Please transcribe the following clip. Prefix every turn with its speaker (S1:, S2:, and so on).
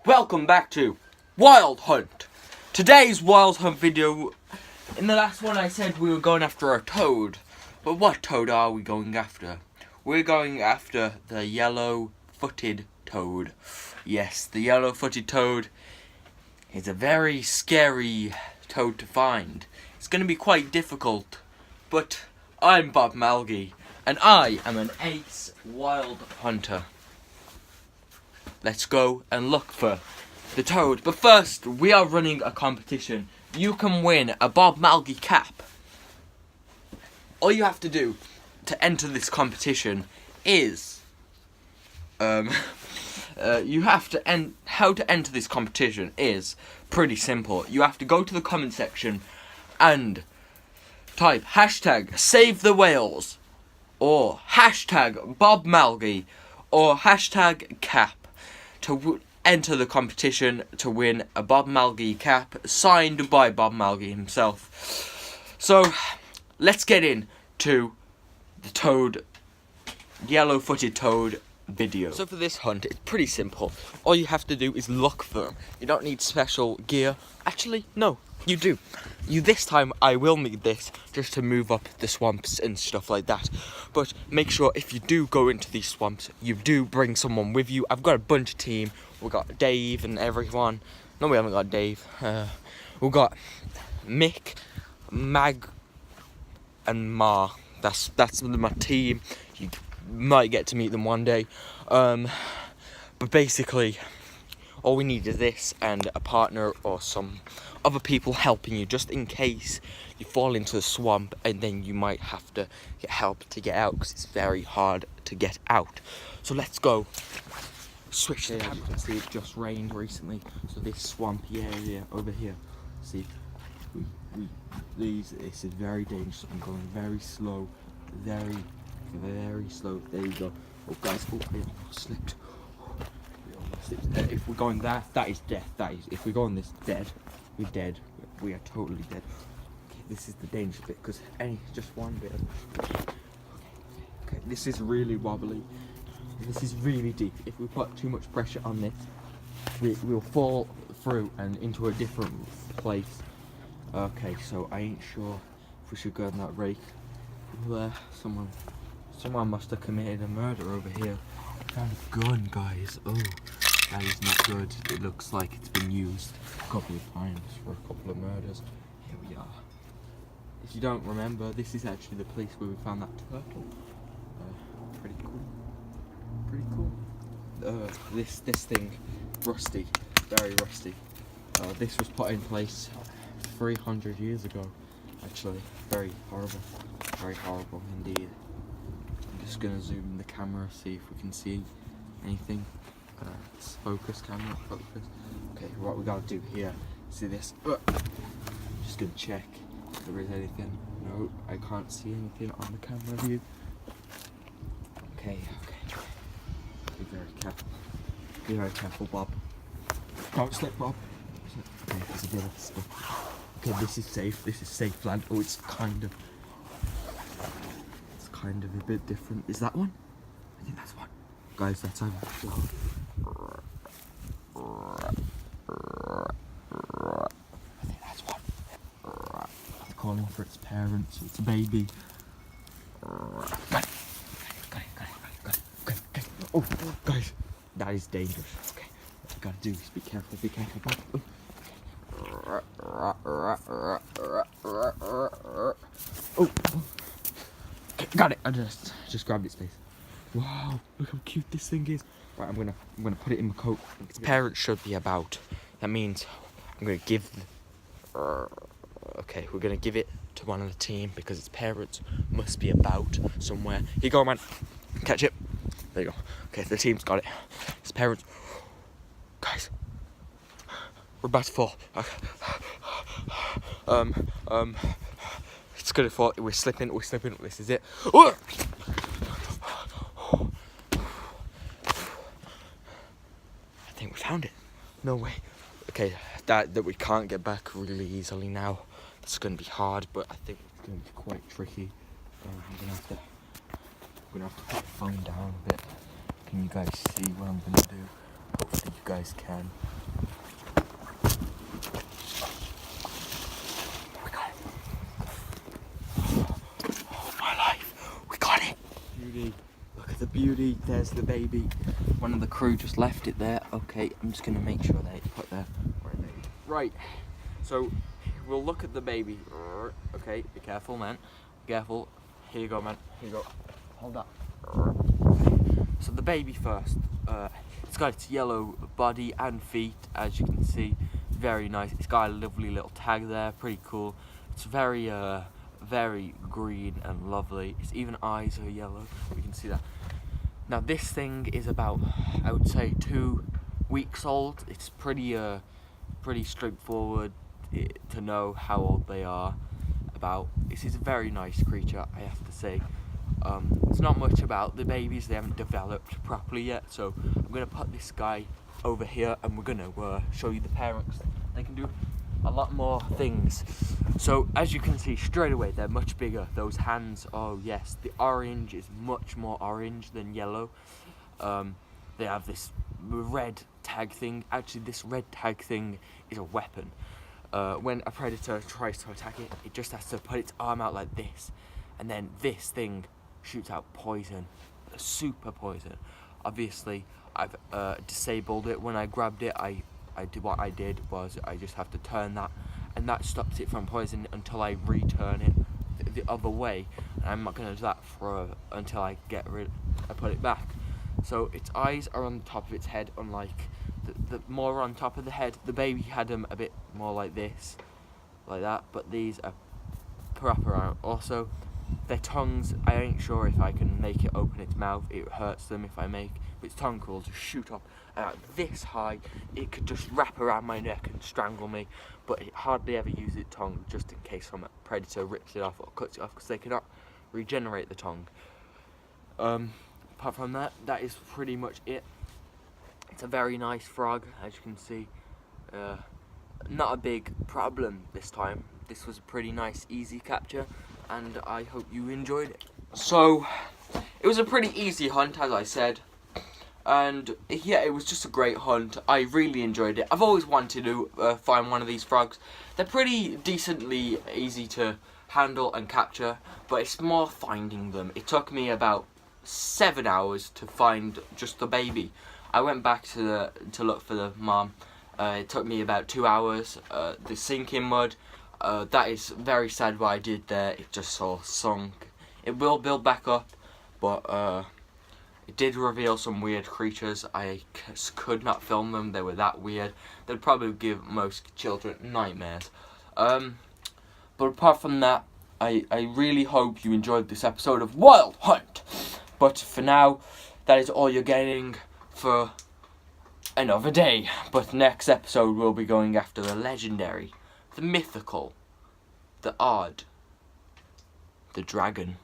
S1: Welcome back to Wild Hunt. Today's Wild Hunt video, in the last one I said we were going after a toad, but what toad are we going after? We're going after the yellow-footed toad. Yes, the yellow-footed toad is a very scary toad to find. It's going to be quite difficult, but I'm Bob Malgi, and I am an ace wild hunter. Let's go and look for the toad. But first, we are running a competition. You can win a Bob Malgi cap. All you have to do to enter this competition is... how to enter this competition is pretty simple. You have to go to the comment section and type hashtag save the whales or hashtag Bob Malgi or hashtag cap to enter the competition to win a Bob Malgi cap signed by Bob Malgi himself. So let's get into the toad, yellow-footed toad video. So for this hunt, it's pretty simple. All you have to do is look for them. You don't need special gear. Actually, no, you do. This time I will need this just to move up the swamps and stuff like that. But make sure if you do go into these swamps, you do bring someone with you. I've got a bunch of team. We've got Dave and everyone. No, we haven't got Dave. We've got Mick, Mag, and Ma. That's my team. You might get to meet them one day. But basically, all we need is this and a partner or some other people helping you, just in case you fall into the swamp and then you might have to get help to get out, because it's very hard to get out. So let's go. Switch the camera. As you can see, it just rained recently, so this swampy area over here, see, this is very dangerous. I'm going very slow, very slow. There you go. Oh guys, oh, I almost slipped. If we're going that is death. That is, if we go on this dead, we're dead. We are totally dead. Okay, this is the dangerous bit, because just one bit. Okay, this is really wobbly. This is really deep. If we put too much pressure on this, we'll fall through and into a different place. Okay, so I ain't sure if we should go on that rake. There, someone must have committed a murder over here. I found a gun, guys. Oh, that is not good. It looks like it's been used a couple of times for a couple of murders. Here we are. If you don't remember, this is actually the place where we found that turtle. Pretty cool. Pretty cool. This thing, rusty, very rusty. This was put in place 300 years ago. Actually, very horrible indeed. I'm just gonna zoom the camera, see if we can see anything. Focus, camera, focus. Okay, what we gotta do here, see this. Just gonna check if there is anything. No, I can't see anything on the camera view. Okay. Be very careful. Be very careful, Bob. Don't slip, Bob. Okay, there's a bit of stuff. Okay, this is safe. This is safe land. Oh, it's kind of a bit different. Is that one? I think that's one. Guys, that's over. I think that's one. It's calling for its parents. It's a baby. Got it. Oh, guys, that is dangerous. Okay, what we gotta do is be careful. Oh, okay, got it. I just grabbed its face. Wow, look how cute this thing is. Right, I'm gonna put it in my coat. Its parents should be about. That means I'm gonna give. Okay, we're gonna give it to one of the team because its parents must be about somewhere. Here you go, man. Catch it. There you go. Okay, the team's got it. Its parents. Guys, we're about to fall. It's gonna fall. We're slipping. This is it. Oh! I think we found it. No way. Okay, that we can't get back really easily now. It's gonna be hard, but I think it's gonna be quite tricky. I'm gonna have to put the phone down a bit. Can you guys see what I'm gonna do? Hopefully you guys can. beauty. Look at the beauty. There's the baby. One of the crew just left it there. Okay, I'm just gonna make sure they put there. Right. So we'll look at the baby. Okay, be careful, man. Be careful. Here you go, man. Here you go. Hold up. So the baby first. It's got its yellow body and feet, as you can see. Very nice. It's got a lovely little tag there. Pretty cool. It's very very green and lovely. Its even eyes are yellow. You can see that. Now this thing is about, I would say, 2 weeks old. It's pretty straightforward to know how old they are. This is a very nice creature, I have to say. It's not much about the babies. They haven't developed properly yet. So I'm gonna put this guy over here, and we're gonna show you the parents. They can do a lot more things. So as you can see straight away, they're much bigger. Those hands, oh yes, the orange is much more orange than yellow. They have this red tag thing. Actually, this red tag thing is a weapon. When a predator tries to attack it, it just has to put its arm out like this, and then this thing shoots out poison, super poison. Obviously, I've disabled it. When I grabbed it, what I did was I just have to turn that, and that stops it from poisoning until I return it the other way. And I'm not going to do that until I put it back. So its eyes are on the top of its head, unlike the more on top of the head. The baby had them a bit more like this, like that, but these are proper. Also, their tongues, I ain't sure if I can make it open its mouth. It hurts them if I make, but its tongue will just shoot up this high. It could just wrap around my neck and strangle me, but it hardly ever uses its tongue, just in case some predator rips it off or cuts it off, because they cannot regenerate the tongue. Apart from that, that is pretty much it. It's a very nice frog, as you can see. Not a big problem this time. This was a pretty nice, easy capture, and I hope you enjoyed it. So, it was a pretty easy hunt, as I said. And yeah, it was just a great hunt. I really enjoyed it. I've always wanted to find one of these frogs. They're pretty decently easy to handle and capture, but it's more finding them. It took me about 7 hours to find just the baby. I went back to look for the mom. It took me about 2 hours. The sinking mud, that is very sad what I did there. It just all sunk. It will build back up, but it did reveal some weird creatures. I could not film them. They were that weird. They'd probably give most children nightmares. But apart from that, I really hope you enjoyed this episode of Wild Hunt. But for now, that is all you're getting for another day. But next episode, we'll be going after the legendary, the mythical, the odd, the dragon.